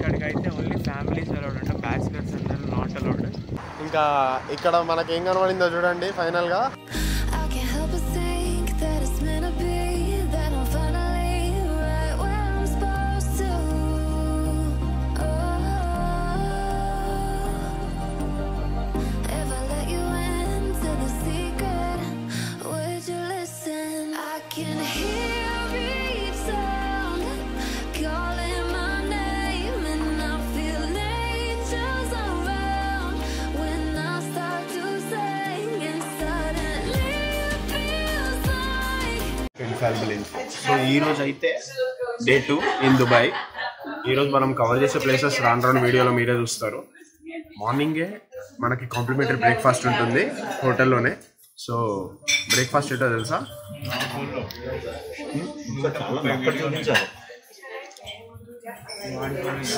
ఇక్కడికైతే only families allowed అంటే bachelors అందరూ నాట్ అలౌడ్. ఇంకా ఇక్కడ మనకి ఏం కనబడిందో చూడండి ఫైనల్గా. సో ఈరోజు అయితే డే 2 ఇన్ దుబాయ్. ఈరోజు మనం కవర్ చేసే ప్లేసెస్ రాను రాను వీడియోలో మీరే చూస్తారు. మార్నింగే మనకి కాంప్లిమెంటరీ బ్రేక్ఫాస్ట్ ఉంటుంది హోటల్లోనే. సో బ్రేక్ఫాస్ట్ ఏంటో తెలుసా?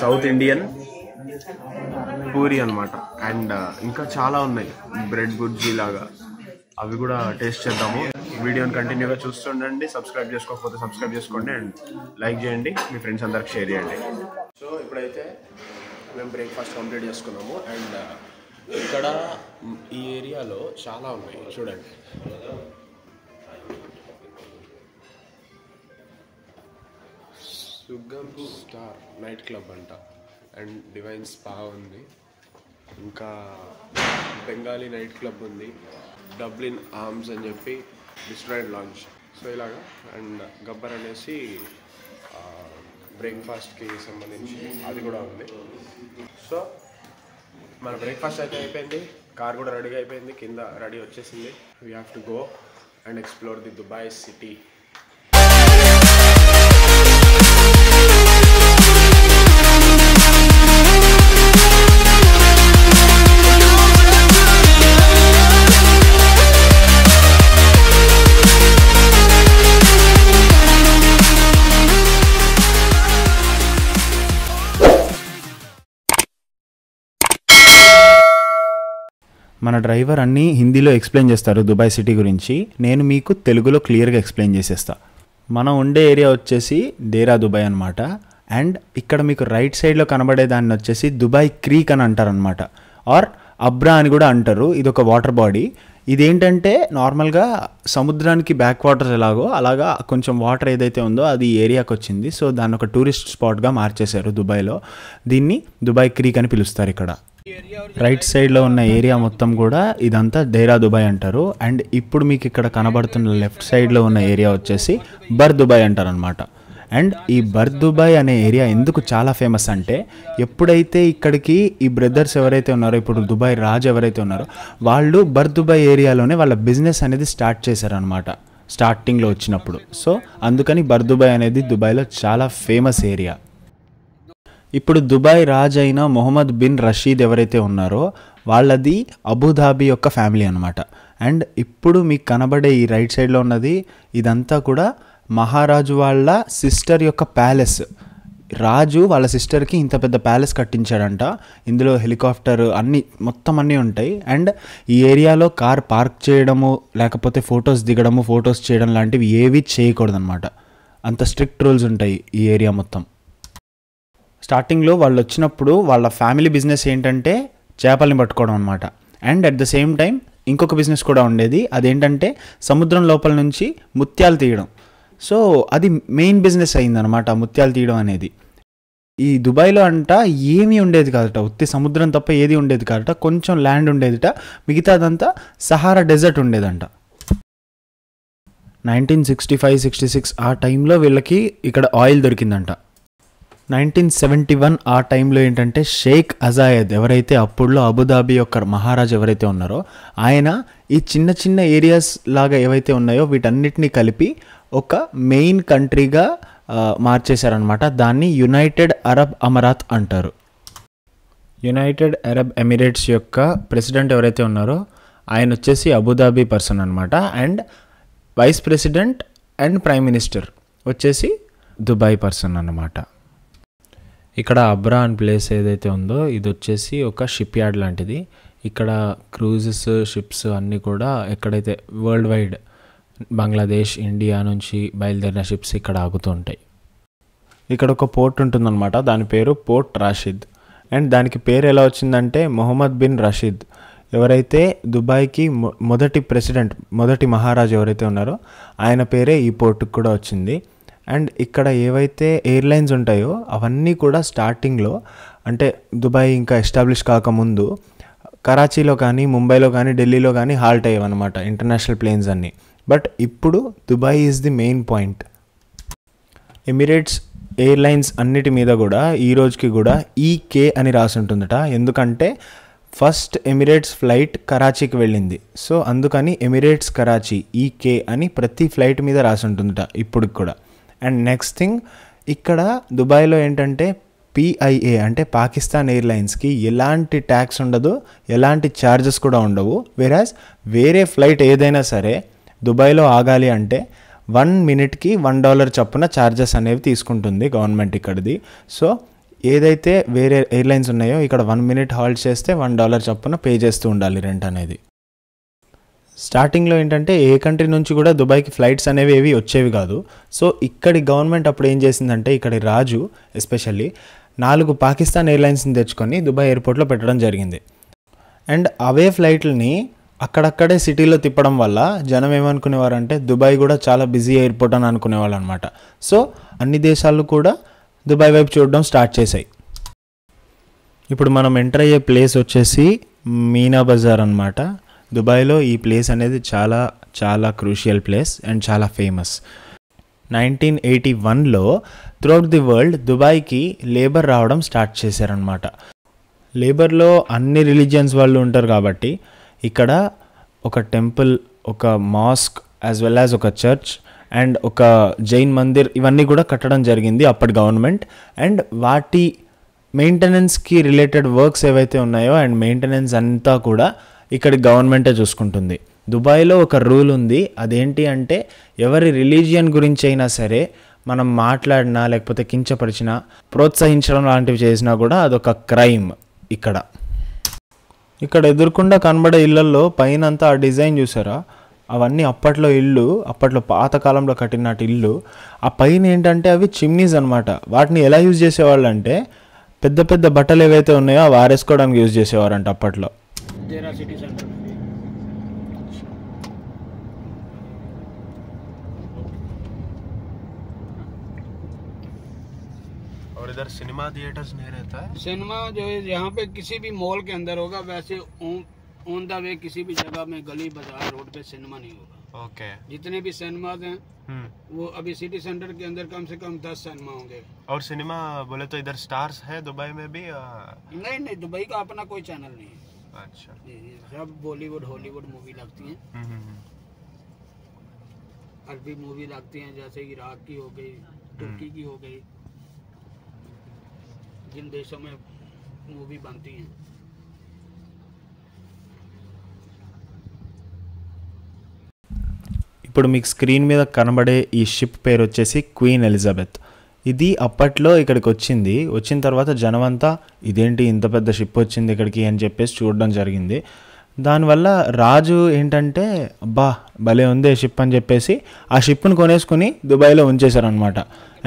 సౌత్ ఇండియన్ పూరి అనమాట. అండ్ ఇంకా చాలా ఉన్నాయి, బ్రెడ్ బుర్జీ లాగా, అవి కూడా టేస్ట్ చేద్దాము. వీడియోని కంటిన్యూగా చూస్తుండండి. సబ్స్క్రైబ్ చేసుకోకపోతే సబ్స్క్రైబ్ చేసుకోండి అండ్ లైక్ చేయండి, మీ ఫ్రెండ్స్ అందరికి షేర్ చేయండి. సో ఇప్పుడైతే మేము బ్రేక్ఫాస్ట్ కంప్లీట్ చేసుకున్నాము. అండ్ ఇక్కడ ఈ ఏరియాలో చాలా ఉన్నాయి చూడండి. సుగమ్ స్టార్ నైట్ క్లబ్ అంట, అండ్ డివైన్ స్పా ఉంది, ఇంకా బెంగాలీ నైట్ క్లబ్ ఉంది, డబ్లిన్ ఆర్మ్స్ అని చెప్పి డిస్ట్రాయిడ్ లాంచ్. సో ఇలాగా. అండ్ గబ్బర్ అనేసి బ్రేక్ఫాస్ట్కి సంబంధించి అది కూడా ఉంది. సో మన బ్రేక్ఫాస్ట్ అయితే అయిపోయింది, కార్ కూడా రెడీగా అయిపోయింది, కింద రెడీ వచ్చేసింది. We have to go and explore the Dubai city. మన డ్రైవర్ అన్నీ హిందీలో ఎక్స్ప్లెయిన్ చేస్తారు దుబాయ్ సిటీ గురించి. నేను మీకు తెలుగులో క్లియర్గా ఎక్స్ప్లెయిన్ చేసేస్తా. మనం ఉండే ఏరియా వచ్చేసి దేరా దుబాయ్ అనమాట. అండ్ ఇక్కడ మీకు రైట్ సైడ్లో కనబడే దాన్ని వచ్చేసి దుబాయ్ క్రీక్ అని అంటారనమాట, ఆర్ అబ్రా అని కూడా అంటారు. ఇది ఒక వాటర్ బాడీ. ఇదేంటంటే నార్మల్గా సముద్రానికి బ్యాక్ వాటర్స్ ఎలాగో అలాగా కొంచెం వాటర్ ఏదైతే ఉందో అది ఈ ఏరియాకి వచ్చింది. సో దాన్ని ఒక టూరిస్ట్ స్పాట్గా మార్చేశారు దుబాయ్లో. దీన్ని దుబాయ్ క్రీక్ అని పిలుస్తారు. ఇక్కడ రైట్ సైడ్లో ఉన్న ఏరియా మొత్తం కూడా ఇదంతా దేరా దుబాయ్ అంటారు. అండ్ ఇప్పుడు మీకు ఇక్కడ కనబడుతున్న లెఫ్ట్ సైడ్లో ఉన్న ఏరియా వచ్చేసి బర్ దుబాయ్ అంటారు అనమాట. అండ్ ఈ బర్ దుబాయ్ అనే ఏరియా ఎందుకు చాలా ఫేమస్ అంటే, ఎప్పుడైతే ఇక్కడికి ఈ బ్రదర్స్ ఎవరైతే ఉన్నారో, ఇప్పుడు దుబాయ్ రాజ్ ఎవరైతే ఉన్నారో, వాళ్ళు బర్ దుబాయ్ ఏరియాలోనే వాళ్ళ బిజినెస్ అనేది స్టార్ట్ చేశారనమాట స్టార్టింగ్లో వచ్చినప్పుడు. సో అందుకని బర్ దుబాయ్ అనేది దుబాయ్లో చాలా ఫేమస్ ఏరియా. ఇప్పుడు దుబాయ్ రాజ్ అయిన మొహమ్మద్ బిన్ రషీద్ ఎవరైతే ఉన్నారో వాళ్ళది అబుదాబి యొక్క ఫ్యామిలీ అనమాట. అండ్ ఇప్పుడు మీకు కనబడే ఈ రైట్ సైడ్లో ఉన్నది ఇదంతా కూడా మహారాజు వాళ్ళ సిస్టర్ యొక్క ప్యాలెస్. రాజు వాళ్ళ సిస్టర్కి ఇంత పెద్ద ప్యాలెస్ కట్టించాడంట. ఇందులో హెలికాప్టర్ మొత్తం అన్నీ ఉంటాయి. అండ్ ఈ ఏరియాలో కార్ పార్క్ చేయడము, లేకపోతే ఫొటోస్ దిగడము, ఫొటోస్ చేయడం లాంటివి ఏవి చేయకూడదన్నమాట. అంత స్ట్రిక్ట్ రూల్స్ ఉంటాయి ఈ ఏరియా మొత్తం. స్టార్టింగ్లో వాళ్ళు వచ్చినప్పుడు వాళ్ళ ఫ్యామిలీ బిజినెస్ ఏంటంటే చేపల్ని పట్టుకోవడం అనమాట. And at the same time ఇంకొక బిజినెస్ కూడా ఉండేది, అదేంటంటే సముద్రం లోపల నుంచి ముత్యాలు తీయడం. సో అది మెయిన్ బిజినెస్ అయిందనమాట ముత్యాలు తీయడం అనేది. ఈ దుబాయ్లో అంట ఏమీ ఉండేది కాదట, ఉత్తి సముద్రం తప్ప ఏది ఉండేది కాదట. కొంచెం ల్యాండ్ ఉండేదిట, మిగతాదంతా సహారా డెజర్ట్ ఉండేదంట. 1965-66 ఆ టైంలో వీళ్ళకి ఇక్కడ ఆయిల్ దొరికిందంట. 1971 ఆ టైంలో ఏంటంటే షేక్ అజాయద్ ఎవరైతే అప్పుడులో అబుదాబి యొక్క మహారాజు ఎవరైతే ఉన్నారో ఆయన ఈ చిన్న చిన్న ఏరియాస్ లాగా ఏవైతే ఉన్నాయో వీటన్నిటిని కలిపి ఒక మెయిన్ కంట్రీగా మార్చేశారనమాట. దాన్ని యునైటెడ్ అరబ్ అమరాత్ అంటారు. యునైటెడ్ అరబ్ ఎమిరేట్స్ యొక్క ప్రెసిడెంట్ ఎవరైతే ఉన్నారో ఆయన వచ్చేసి అబుదాబి పర్సన్ అనమాట. And vice president and prime minister వచ్చేసి దుబాయ్ పర్సన్ అన్నమాట. ఇక్కడ అబ్రా అని ప్లేస్ ఏదైతే ఉందో ఇది వచ్చేసి ఒక షిప్ యార్డ్ లాంటిది. ఇక్కడ క్రూజెస్, షిప్స్ అన్నీ కూడా ఎక్కడైతే వరల్డ్ వైడ్ బంగ్లాదేశ్, ఇండియా నుంచి బయలుదేరిన షిప్స్ ఇక్కడ ఆగుతూ ఉంటాయి. ఇక్కడ ఒక పోర్ట్ ఉంటుందన్నమాట, దాని పేరు పోర్ట్ రాషిద్. అండ్ దానికి పేరు ఎలా వచ్చిందంటే మొహమ్మద్ బిన్ రషీద్, ఎవరైతే దుబాయ్కి మొదటి మహారాజు ఎవరైతే ఉన్నారో ఆయన పేరే ఈ పోర్టుకు కూడా వచ్చింది. అండ్ ఇక్కడ ఏవైతే ఎయిర్లైన్స్ ఉంటాయో అవన్నీ కూడా స్టార్టింగ్లో అంటే దుబాయ్ ఇంకా ఎస్టాబ్లిష్ కాకముందు కరాచీలో కానీ, ముంబైలో కానీ, ఢిల్లీలో కానీ హాల్ట్ అయ్యేవన్నమాట ఇంటర్నేషనల్ ప్లేన్స్ అన్నీ. బట్ ఇప్పుడు Dubai is the main point. Emirates airlines అన్నిటి మీద కూడా ఈ రోజుకి కూడా ఈకే అని రాసి ఉంటుందట. ఎందుకంటే ఫస్ట్ ఎమిరేట్స్ ఫ్లైట్ కరాచీకి వెళ్ళింది, సో అందుకని ఎమిరేట్స్ కరాచీ ఈకే అని ప్రతి ఫ్లైట్ మీద రాసి ఉంటుందట ఇప్పటికి కూడా. అండ్ నెక్స్ట్ థింగ్, ఇక్కడ దుబాయ్లో ఏంటంటే పిఐఏ అంటే పాకిస్తాన్ ఎయిర్లైన్స్కి ఎలాంటి ట్యాక్స్ ఉండదు, ఎలాంటి ఛార్జెస్ కూడా ఉండవు. వెరాజ్ వేరే ఫ్లైట్ ఏదైనా సరే దుబాయ్లో ఆగాలి అంటే 1 మినిట్కి $1 చొప్పున ఛార్జెస్ అనేవి తీసుకుంటుంది గవర్నమెంట్ ఇక్కడిది. సో ఏదైతే వేరే ఎయిర్లైన్స్ ఉన్నాయో ఇక్కడ 1 మినిట్ హాల్ట్ చేస్తే $1 చొప్పున పే చేస్తూ ఉండాలి రెంట్ అనేది. స్టార్టింగ్లో ఏంటంటే ఏ కంట్రీ నుంచి కూడా దుబాయ్కి ఫ్లైట్స్ అనేవి ఏవి వచ్చేవి కాదు. సో ఇక్కడి గవర్నమెంట్ అప్పుడు ఏం చేసిందంటే ఇక్కడి రాజు ఎస్పెషల్లీ 4 పాకిస్తాన్ ఎయిర్లైన్స్ని తెచ్చుకొని దుబాయ్ ఎయిర్పోర్ట్లో పెట్టడం జరిగింది. అండ్ అవే ఫ్లైట్లని అక్కడక్కడే సిటీలో తిప్పడం వల్ల జనం ఏమనుకునేవారంటే దుబాయ్ కూడా చాలా బిజీ ఎయిర్పోర్ట్ అని అనుకునేవాళ్ళు అనమాట. సో అన్ని దేశాలు కూడా దుబాయ్ వైపు చూడడం స్టార్ట్ చేశాయి. ఇప్పుడు మనం ఎంటర్ అయ్యే ప్లేస్ వచ్చేసి మీనా బజార్ అనమాట. దుబాయ్లో ఈ ప్లేస్ అనేది చాలా చాలా క్రూషియల్ ప్లేస్ అండ్ చాలా ఫేమస్. 1981లో త్రూఅవుట్ ది వరల్డ్ దుబాయ్కి లేబర్ రావడం స్టార్ట్ చేశారనమాట. లేబర్లో అన్ని రిలీజియన్స్ వాళ్ళు ఉంటారు కాబట్టి ఇక్కడ ఒక టెంపుల్, ఒక మాస్క్ యాజ్ వెల్ యాజ్ ఒక చర్చ్ అండ్ ఒక జైన్ మందిర్ ఇవన్నీ కూడా కట్టడం జరిగింది అప్పటి గవర్నమెంట్. అండ్ వాటి మెయింటెనెన్స్కి రిలేటెడ్ వర్క్స్ ఏవైతే ఉన్నాయో అండ్ మెయింటెనెన్స్ అంతా కూడా ఇక్కడ గవర్నమెంటే చూసుకుంటుంది. దుబాయ్లో ఒక రూల్ ఉంది, అదేంటి అంటే ఎవరి రిలీజియన్ గురించి అయినా సరే మనం మాట్లాడినా లేకపోతే కించపరిచినా ప్రోత్సహించడం లాంటివి చేసినా కూడా అదొక క్రైమ్. ఇక్కడ ఎదురుకుండా కనబడే ఇళ్లలో పైన అంతా ఆ డిజైన్ చూసారా, అవన్నీ అప్పట్లో పాతకాలంలో కట్టినట్టు ఇల్లు. ఆ పైన ఏంటంటే అవి చిమ్నీస్ అనమాట. వాటిని ఎలా యూజ్ చేసేవాళ్ళు అంటే పెద్ద పెద్ద బట్టలు ఏవైతే ఉన్నాయో అవి ఆరేసుకోవడానికి యూజ్ చేసేవారంట అప్పట్లో. और इधर सिनेमा थिएटर्स नहीं रहता है? सिनेमा जो है यहाँ पे किसी भी मॉल के अंदर होगा, वैसे ऑन द वे किसी भी जगह में गली बाजार रोड पे सिनेमा नहीं होगा. ओके. जितने भी सिनेमा हैं वो अभी सिटी सेंटर के अंदर कम से कम 10 सिनेमा होंगे. और सिनेमा बोले तो इधर स्टार्स है दुबई में भी? नहीं, दुबई का अपना कोई चैनल नहीं है. अच्छा. सब बॉलीवुड हॉलीवुड मूवी लगती हैं, अरबी मूवी लगती हैं, जैसे इराक की हो गई, तुर्की की हो गई, जिन देशों में मूवी बनती हैं. ఇప్పుడు మీకు స్క్రీన్ మీద కనబడే ఈ షిప్ పేరు వచ్చేసి క్వీన్ ఎలిజబెత్. ఇది అప్పట్లో ఇక్కడికి వచ్చిన తర్వాత జనమంతా ఇదేంటి ఇంత పెద్ద షిప్ వచ్చింది ఇక్కడికి అని చెప్పేసి చూడడం జరిగింది. దానివల్ల రాజు ఏంటంటే అబ్బా భలే ఉంది షిప్ అని చెప్పేసి ఆ షిప్ను కొనేసుకుని దుబాయ్లో ఉంచేశారనమాట.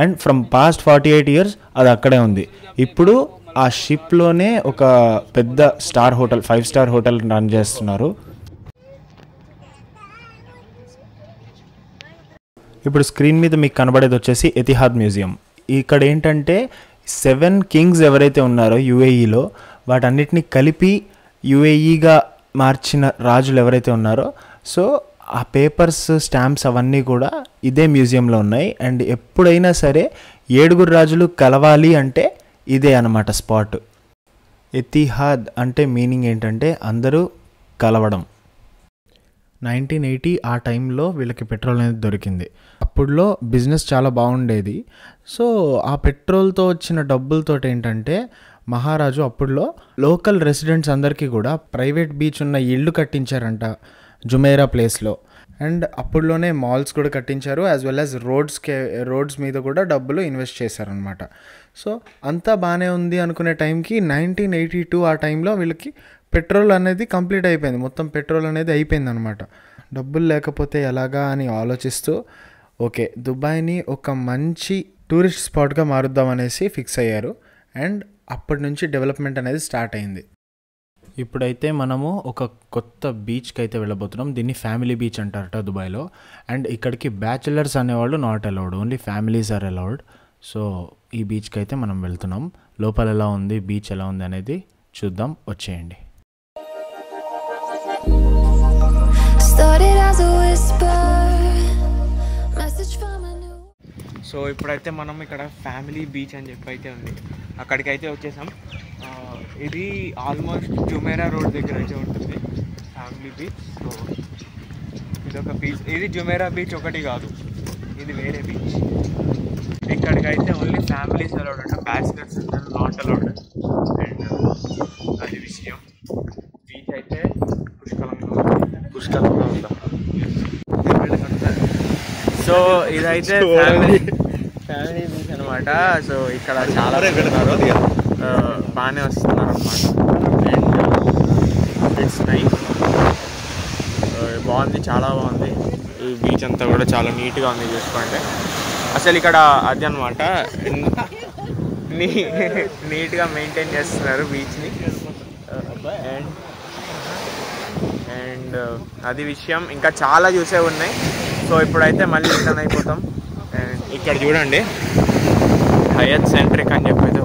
అండ్ ఫ్రమ్ పాస్ట్ 48 years అది అక్కడే ఉంది. ఇప్పుడు ఆ షిప్లోనే ఒక పెద్ద star hotel, 5 star hotel run చేస్తున్నారు. ఇప్పుడు స్క్రీన్ మీద మీకు కనబడేది వచ్చేసి ఎతిహాద్ మ్యూజియం. ఇక్కడ ఏంటంటే 7 kings ఎవరైతే ఉన్నారో యుఏఈలో వాటన్నిటిని కలిపి యుఏఈగా మార్చిన రాజులు ఎవరైతే ఉన్నారో సో ఆ పేపర్స్, స్టాంప్స్ అవన్నీ కూడా ఇదే మ్యూజియంలో ఉన్నాయి. అండ్ ఎప్పుడైనా సరే 7 రాజులు కలవాలి అంటే ఇదే అన్నమాట స్పాట్. ఎతిహాద్ అంటే మీనింగ్ ఏంటంటే అందరూ కలవడం. 1980 ఆ టైంలో వీళ్ళకి పెట్రోల్ అనేది దొరికింది. అప్పుడులో బిజినెస్ చాలా బాగుండేది. సో ఆ పెట్రోల్తో వచ్చిన డబ్బులతో ఏంటంటే మహారాజు అప్పుడులో లోకల్ రెసిడెంట్స్ అందరికీ కూడా ప్రైవేట్ బీచ్ ఉన్న ఇళ్ళు కట్టించారంట జుమేరా ప్లేస్లో. అండ్ అప్పుడులోనే మాల్స్ కూడా కట్టించారు, యాజ్ వెల్ యాజ్ రోడ్స్ మీద కూడా డబ్బులు ఇన్వెస్ట్ చేశారనమాట. సో అంతా బాగానే ఉంది అనుకునే టైంకి 1982 ఆ టైంలో వీళ్ళకి పెట్రోల్ అనేది కంప్లీట్ అయిపోయింది. మొత్తం పెట్రోల్ అనేది అయిపోయింది అనమాట. డబ్బులు లేకపోతే ఎలాగా అని ఆలోచిస్తూ ఓకే దుబాయ్ని ఒక మంచి టూరిస్ట్ స్పాట్గా మారుద్దాం అనేసి ఫిక్స్ అయ్యారు. అండ్ అప్పటి నుంచి డెవలప్మెంట్ అనేది స్టార్ట్ అయింది. ఇప్పుడైతే మనము ఒక కొత్త బీచ్కి అయితే వెళ్ళబోతున్నాం. దీన్ని ఫ్యామిలీ బీచ్ అంటారట దుబాయ్లో. అండ్ ఇక్కడికి బ్యాచులర్స్ అనేవాళ్ళు not allowed, only families are allowed. So ఈ బీచ్కి అయితే మనం వెళ్తున్నాం. లోపల ఎలా ఉంది, బీచ్ ఎలా ఉంది అనేది చూద్దాం, వచ్చేయండి. సో ఇప్పుడైతే మనం ఇక్కడ ఫ్యామిలీ బీచ్ అని చెప్పి అయితే ఉంది, అక్కడికి అయితే వచ్చేసాం. ఇది ఆల్మోస్ట్ జుమేరా రోడ్ దగ్గర అయితే ఉంటుంది ఫ్యామిలీ బీచ్. సో ఇదొక బీచ్. ఇది జుమేరా బీచ్ ఒకటి కాదు, ఇది వేరే బీచ్. ఇక్కడికైతే ఓన్లీ ఫ్యామిలీస్ అలౌడ్ అంటే బ్యాచిలర్స్ అందరూ నాట్ అలౌడ్. అండ్ అది విషయం. బీచ్ అయితే పుష్కలంగా ఉందా. సో ఇదైతే ఫ్యామిలీ బీచ్ అనమాట. సో ఇక్కడ చాలా బాగానే వస్తున్నారు అనమాట. అండ్ ఇట్స్ నైస్, బాగుంది, చాలా బాగుంది. ఈ బీచ్ అంతా కూడా చాలా నీట్గా ఉంది చూసుకోండి. అసలు ఇక్కడ అది అనమాట, నీట్గా మెయింటైన్ చేస్తున్నారు బీచ్ని. అండ్ అది విషయం. ఇంకా చాలా చూసే ఉన్నాయి. సో ఇప్పుడైతే మళ్ళీ రిటర్న్ అయిపోతాం. అండ్ ఇక్కడ చూడండి, హయత్ సెంట్రిక్ అని చెప్పి అయితే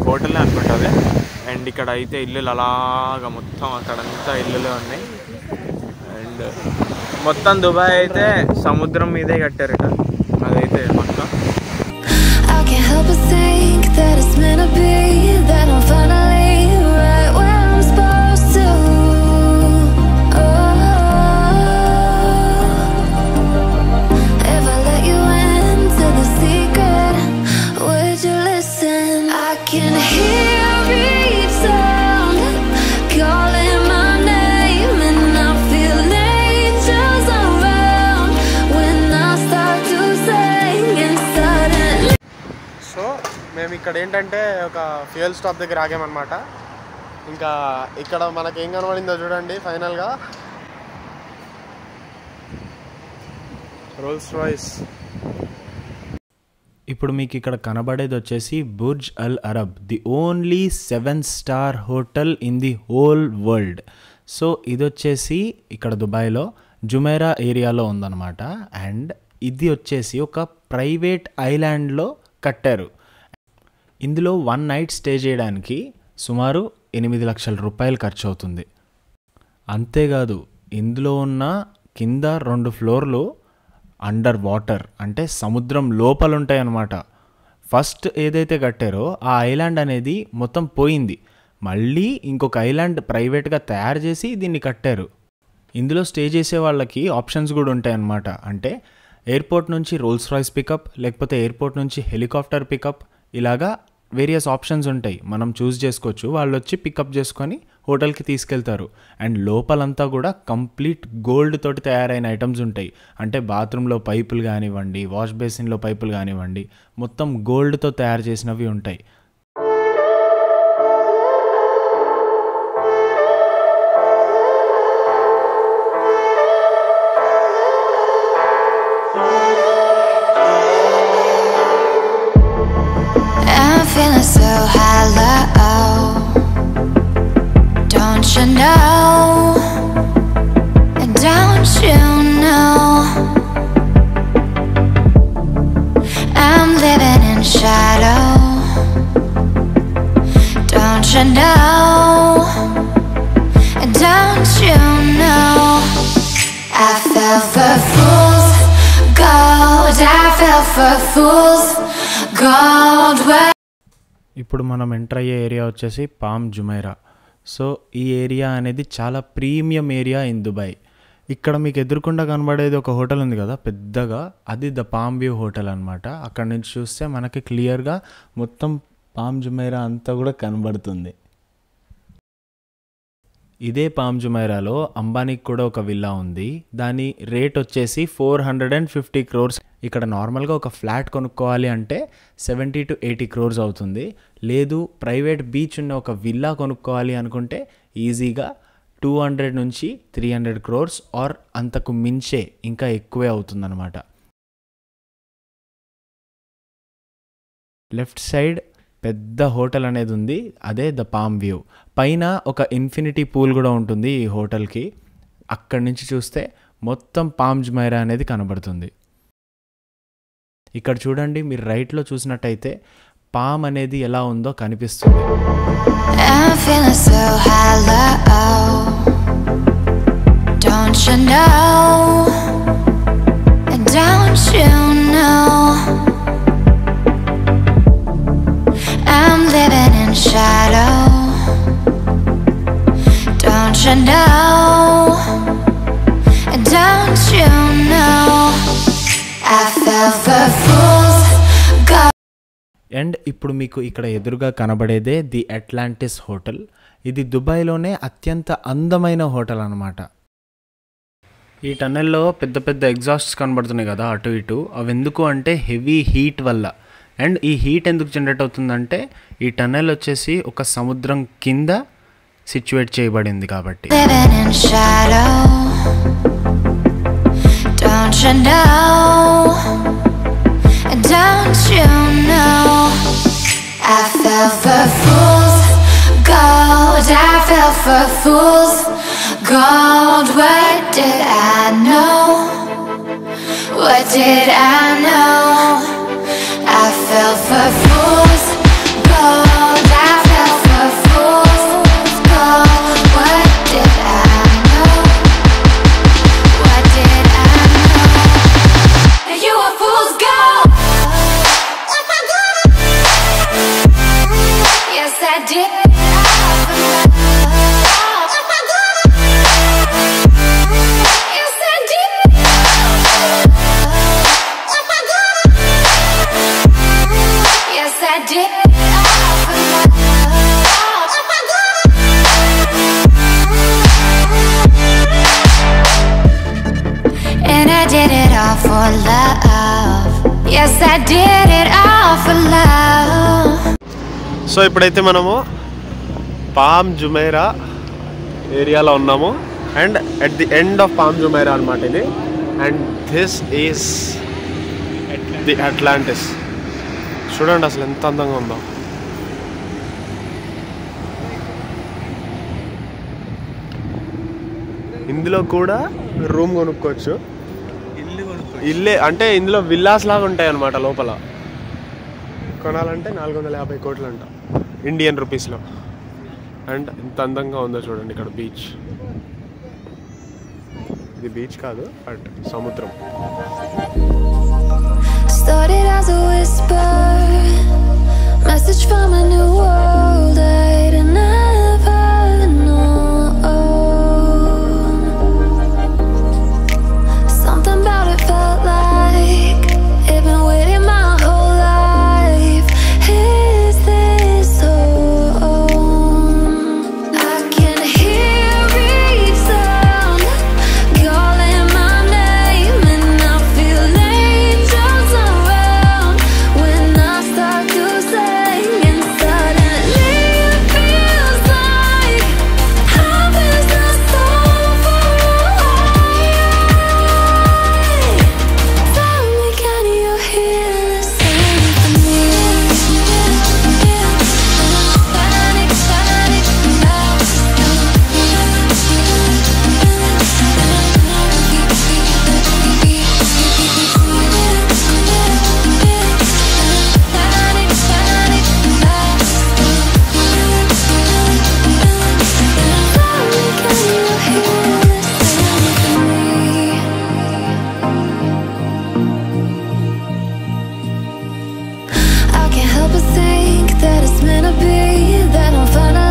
హోటల్ అనుకుంటుంది. అండ్ ఇక్కడ అయితే ఇల్లులు అలాగా మొత్తం అక్కడంతా ఇల్లులే ఉన్నాయి. అండ్ మొత్తం దుబాయ్ అయితే సముద్రం మీదే కట్టారు ఇక్కడ, అదైతే మొత్తం. మేము ఇక్కడ ఏంటంటే ఒక ఫ్యూయల్ స్టాప్ దగ్గర ఆగామన్నమాట. ఇంకా ఇక్కడ మనకేం కనబడిందో చూడండి. ఫైనల్గా రోల్స్ రాయ్స్. ఇప్పుడు మీకు ఇక్కడ కనబడేది వచ్చేసి Burj Al Arab, the only 7-star hotel in the whole world. So ఇది వచ్చేసి ఇక్కడ దుబాయ్లో జుమైరా ఏరియాలో ఉందన్నమాట. అండ్ ఇది వచ్చేసి ఒక ప్రైవేట్ ఐలాండ్లో కట్టారు. ఇందులో 1 night స్టే చేయడానికి సుమారు 8 లక్షల రూపాయలు ఖర్చు అవుతుంది. అంతేకాదు, ఇందులో ఉన్న కింద 2 ఫ్లోర్లు అండర్ వాటర్, అంటే సముద్రం లోపల ఉంటాయి అన్నమాట. ఫస్ట్ ఏదైతే కట్టారో ఆ ఐలాండ్ అనేది మొత్తం పోయింది, మళ్ళీ ఇంకొక ఐలాండ్ ప్రైవేట్గా తయారు చేసి దీన్ని కట్టారు. ఇందులో స్టే చేసే వాళ్ళకి ఆప్షన్స్ కూడా ఉంటాయి అన్నమాట. అంటే ఎయిర్పోర్ట్ నుంచి రోల్స్ రాయ్స్ పికప్, లేకపోతే ఎయిర్పోర్ట్ నుంచి హెలికాప్టర్ పికప్, ఇలాగా వేరియస్ ఆప్షన్స్ ఉంటాయి. మనం చూస్ చేసుకోవచ్చు. వాళ్ళు వచ్చి పికప్ చేసుకొని హోటల్కి తీసుకెళ్తారు. అండ్ లోపలంతా కూడా కంప్లీట్ గోల్డ్ తోటి తయారైన ఐటమ్స్ ఉంటాయి. అంటే బాత్రూంలో పైపులు కానివ్వండి, వాష్ బేసిన్లో పైపులు కానివ్వండి, మొత్తం గోల్డ్తో తయారు చేసినవి ఉంటాయి. So hello, don't you know, don't you know, I'm living in shadow, don't you know, don't you know, I fell for fools gold, I fell for fools gold. ఇప్పుడు మనం ఎంటర్ అయ్యే ఏరియా వచ్చేసి పామ్ జుమైరా. సో ఈ area అనేది చాలా premium area in Dubai. ఇక్కడ మీకు ఎదురుకుండా కనబడేది ఒక హోటల్ ఉంది కదా పెద్దగా, అది ద పామ్ వ్యూ హోటల్ అనమాట. అక్కడ నుంచి చూస్తే మనకి క్లియర్గా మొత్తం పామ్ జుమైరా అంతా కూడా కనబడుతుంది. ఇదే పామ్ జుమైరాలో అంబానీకి కూడా ఒక విల్లా ఉంది. దాని రేట్ వచ్చేసి 450 crores. ఇక్కడ నార్మల్గా ఒక ఫ్లాట్ కొనుక్కోవాలి అంటే 70 to 80 crores అవుతుంది. లేదు ప్రైవేట్ బీచ్ ఉన్న ఒక విల్లా కొనుక్కోవాలి అనుకుంటే ఈజీగా 200 నుంచి 300 crores ఆర్ అంతకు మించే ఇంకా ఎక్కువే అవుతుందన్నమాట. లెఫ్ట్ సైడ్ పెద్ద హోటల్ అనేది ఉంది, అదే ద పామ్ వ్యూ. పైన ఒక ఇన్ఫినిటీ పూల్ కూడా ఉంటుంది ఈ హోటల్కి. అక్కడి నుంచి చూస్తే మొత్తం పామ్ జుమైరా అనేది కనబడుతుంది. ఇక్కడ చూడండి, మీరు రైట్లో చూసినట్టయితే పామ్ అనేది ఎలా ఉందో కనిపిస్తుంది. I'm living in shadow. Don't you know? Don't you know? I fell for fools. And ఇప్పుడు మీకు ఇక్కడ ఎదురుగా కనబడేదే ది అట్లాంటిస్ హోటల్. ఇది దుబాయ్లోనే అత్యంత అందమైన హోటల్ అన్నమాట. ఈ టన్నెల్లో పెద్ద పెద్ద ఎగ్జాస్ట్స్ కనబడుతున్నాయి కదా అటు ఇటు. అవి ఎందుకు అంటే హెవీ హీట్ వల్ల. అండ్ ఈ హీట్ ఎందుకు జనరేట్ అవుతుందంటే ఈ టన్నెల్ వచ్చేసి ఒక సముద్రం కింద సిచ్యువేట్ చేయబడింది కాబట్టి. I fell for fools gold. I fell for fools gold. What did I know? What did I know? You were fool's gold. Yes, I did. For love. Yes, I did it all for love. So ఇప్పుడైతే మనము palm Jumeirah ఏరియాలో ఉన్నాము. And at the end of palm Jumeirah అనమాట ఇది. And this is the Atlantis. చూడండి అసలు ఎంత అందంగా ఉందో. ఇందులో కూడా రూమ్ కొనుక్కోవచ్చు. ఇల్లే అంటే ఇందులో విల్లాస్ లాగా ఉంటాయి అన్నమాట. లోపల కొనాలంటే 450 కోట్లు అంట ఇండియన్ రూపీస్లో. అండ్ ఎంత అందంగా ఉందో చూడండి. ఇక్కడ బీచ్, ఇది బీచ్ కాదు బట్ సముద్రం. Started as a whisper, message from a new world I'd never known. Something about it felt like it'd been waiting my whole life. Is this home? I can hear each sound calling my name, and I feel angels around when I start to sing. And suddenly it feels like heaven is so far away. Tell me, can you hear the symphony? Panic, panic, I can't help but think that it's meant to be, that I'm finally